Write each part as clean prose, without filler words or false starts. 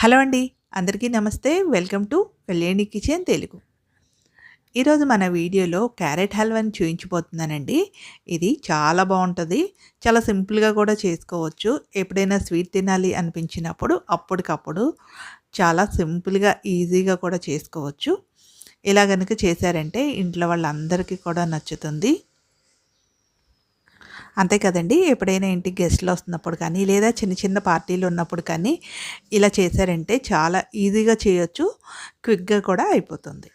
Hello అండి. అందరికీ నమస్తే. Welcome to Kalyani kitchen Telugu. ఈరోజు మన వీడియోలో క్యారెట్ హల్వాని చూయించబోతున్నానండి. ఇది చాలా బావుంటది. చాలా సింపుల్‌గా కూడా చేసుకోవచ్చు. ఎప్పుడైనా స్వీట్ తినాలి అనిపించినప్పుడు అప్పటికప్పుడు చాలా సింపుల్‌గా, ఈజీగా కూడా చేసుకోవచ్చు. ఇలా గనుక చేశారంటే ఇంట్లో వాళ్ళందరికీ కూడా నచ్చుతుంది. అంతే కదండీ! ఎప్పుడైనా ఇంటికి గెస్ట్‌లు వస్తున్నప్పుడు కానీ, లేదా చిన్న చిన్న పార్టీలు ఉన్నప్పుడు కానీ, ఇలా చేశారంటే చాలా ఈజీగా చేయొచ్చు. క్విక్‌గా కూడా అయిపోతుంది.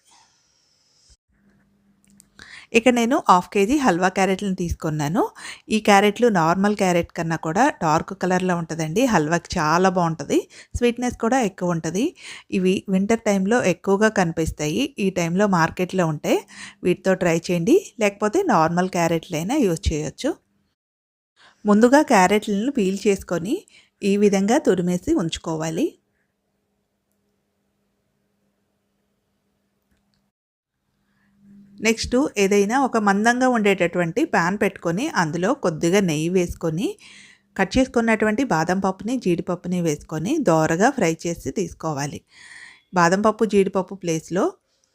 ఇక్కడ నేను హాఫ్ కేజీ హల్వా క్యారెట్‌లని తీసుకున్నాను. ఈ క్యారెట్లు నార్మల్ క్యారెట్ కన్నా కూడా డార్క్ కలర్‌లో ఉంటదండి. హల్వాకి చాలా బావుంటది. స్వీట్‌నెస్ కూడా ఎక్కువుంటది. ఇవి వింటర్ టైంలో ఎక్కువగా కనిపిస్తాయి. ఈ టైంలో మార్కెట్‌లో ఉంటే వీటితో ట్రై చేయండి. లేకపోతే నార్మల్ క్యారెట్‌లైనా యూజ్ చేయొచ్చు. ముందుగా క్యారెట్లను పీల్ చేసుకొని ఈ విధంగా తురిమేసి ఉంచుకోవాలి. నెక్స్ట్ ఏదైనా ఒక మందంగా ఉండేటటువంటి పాన్ పెట్టుకొని అందులో కొద్దిగా నెయ్యి వేసుకొని కట్ చేసుకున్నటువంటి బాదం పప్పుని, జీడిపప్పుని వేసుకొని దోరగా ఫ్రై చేసి తీసుకోవాలి. బాదం పప్పు, జీడిపప్పు ప్లేస్‌లో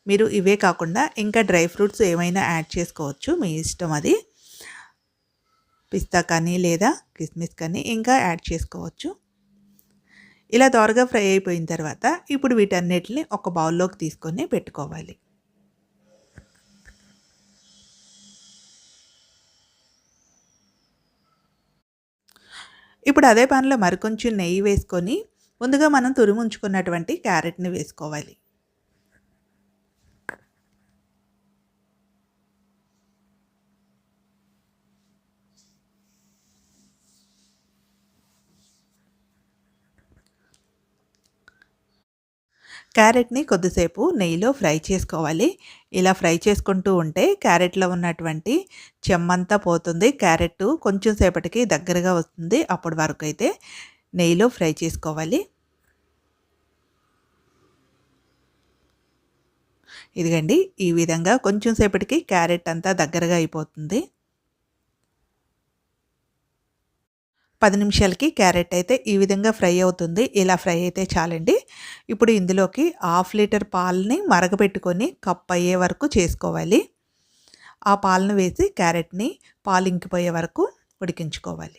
మీరు ఇవే కాకుండా ఇంకా డ్రై ఫ్రూట్స్ ఏమైనా యాడ్ చేసుకోవచ్చు. మీ ఇష్టం అది. పిస్తా కానీ లేదా కిస్మిస్ కానీ ఇంకా యాడ్ చేసుకోవచ్చు. ఇలా దోరగా ఫ్రై అయిపోయిన తర్వాత ఇప్పుడు వీటన్నిటిని ఒక బౌల్లోకి తీసుకొని పెట్టుకోవాలి. ఇప్పుడు అదే పాన్‌లో మరికొంచెం నెయ్యి వేసుకొని ముందుగా మనం తురిముంచుకున్నటువంటి క్యారెట్‌ని వేసుకోవాలి. క్యారెట్‌ని కొద్దిసేపు నెయ్యిలో ఫ్రై చేసుకోవాలి. ఇలా ఫ్రై చేసుకుంటూ ఉంటే క్యారెట్‌లో ఉన్నటువంటి చెమ్మంతా పోతుంది. క్యారెట్ కొంచెం సేపటికి దగ్గరగా వస్తుంది. అప్పటి వరకైతే నెయ్యిలో ఫ్రై చేసుకోవాలి. ఇదిగండి ఈ విధంగా కొంచెం సేపటికి క్యారెట్ అంతా దగ్గరగా అయిపోతుంది. 10 నిమిషాలకి క్యారెట్ అయితే ఈ విధంగా ఫ్రై అవుతుంది. ఇలా ఫ్రై అయితే చాలండి. ఇప్పుడు ఇందులోకి హాఫ్ లీటర్ పాలని మరగపెట్టుకొని కప్ అయ్యే వరకు చేసుకోవాలి. ఆ పాలను వేసి క్యారెట్‌ని పాలు ఇంకిపోయే వరకు ఉడికించుకోవాలి.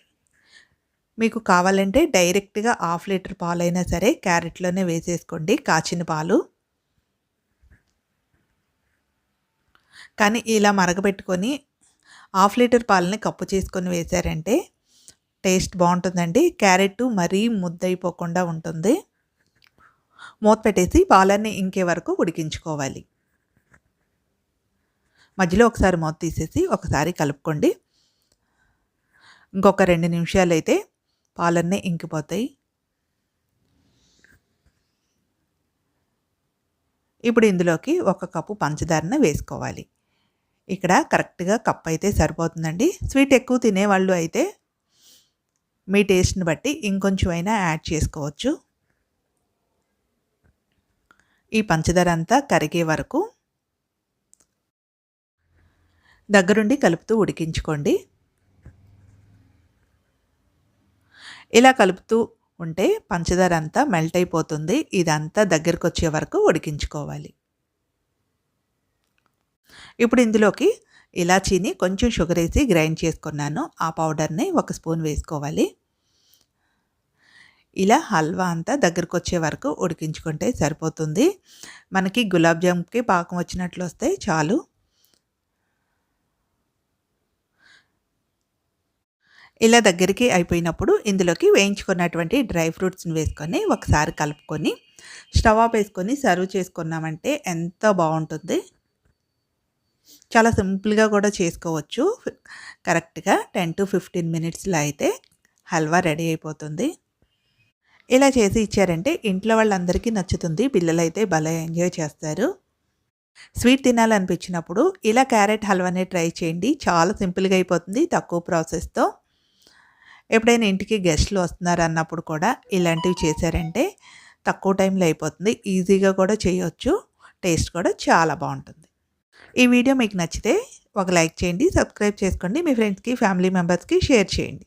మీకు కావాలంటే డైరెక్ట్‌గా హాఫ్ లీటర్ పాలైనా సరే క్యారెట్‌లోనే వేసేసుకోండి కాచిన పాలు. కానీ ఇలా మరగపెట్టుకొని హాఫ్ లీటర్ పాలని కప్పు చేసుకొని వేశారంటే టేస్ట్ బావుంటుందండి. క్యారెట్ మరీ ముద్దయిపోకుండా ఉంటుంది. మూత పెట్టేసి పాలన్నీ ఇంకే వరకు ఉడికించుకోవాలి. మధ్యలో ఒకసారి మూత తీసేసి ఒకసారి కలుపుకోండి. ఇంకొక 2 నిమిషాలైతే పాలన్నీ ఇంకిపోతాయి. ఇప్పుడు ఇందులోకి ఒక కప్పు పంచదారను వేసుకోవాలి. ఇక్కడ కరెక్ట్‌గా కప్ అయితే సరిపోతుందండి. స్వీట్ ఎక్కువ తినేవాళ్ళు అయితే మీ టేస్ట్‌ని బట్టి ఇంకొంచెం అయినా యాడ్ చేసుకోవచ్చు. ఈ పంచదార అంతా కరిగే వరకు దగ్గరుండి కలుపుతూ ఉడికించుకోండి. ఇలా కలుపుతూ ఉంటే పంచదార అంతా మెల్ట్ అయిపోతుంది. ఇదంతా దగ్గరకొచ్చే వరకు ఉడికించుకోవాలి. ఇప్పుడు ఇందులోకి ఇలాచీని కొంచెం షుగర్ ఏసి గ్రైండ్ చేసుకున్నాను. ఆ పౌడర్‌ని ఒక స్పూన్ వేసుకోవాలి. ఇలా హల్వా అంతా దగ్గరకొచ్చే వరకు ఉడికించుకుంటే సరిపోతుంది. మనకి గులాబ్ జామ్‌కి పాకం వచ్చినట్లు వస్తే చాలు. ఇలా దగ్గరికి అయిపోయినప్పుడు ఇందులోకి వేయించుకున్నటువంటి డ్రై ఫ్రూట్స్‌ని వేసుకొని ఒకసారి కలుపుకొని స్టవ్ ఆపేసుకొని సర్వ్ చేసుకున్నామంటే ఎంతో బావుంటుంది. చాలా సింపుల్‌గా కూడా చేసుకోవచ్చు. కరెక్ట్‌గా 10-15 మినిట్స్‌లో అయితే హల్వా రెడీ అయిపోతుంది. ఇలా చేసి ఇచ్చారంటే ఇంట్లో వాళ్ళందరికీ నచ్చుతుంది. పిల్లలైతే భలే ఎంజాయ్ చేస్తారు. స్వీట్ తినాలనిపించినప్పుడు ఇలా క్యారెట్ హల్వాని ట్రై చేయండి. చాలా సింపుల్‌గా అయిపోతుంది. తక్కువ ప్రాసెస్‌తో. ఎప్పుడైనా ఇంటికి గెస్ట్‌లు వస్తున్నారన్నప్పుడు కూడా ఇలాంటివి చేశారంటే తక్కువ టైంలో అయిపోతుంది. ఈజీగా కూడా చేయొచ్చు. టేస్ట్ కూడా చాలా బావుంటుంది. ఈ వీడియో మీకు నచ్చితే ఒక లైక్ చేయండి. సబ్స్క్రైబ్ చేసుకోండి. మీ ఫ్రెండ్స్‌కి, ఫ్యామిలీ మెంబర్స్‌కి షేర్ చేయండి.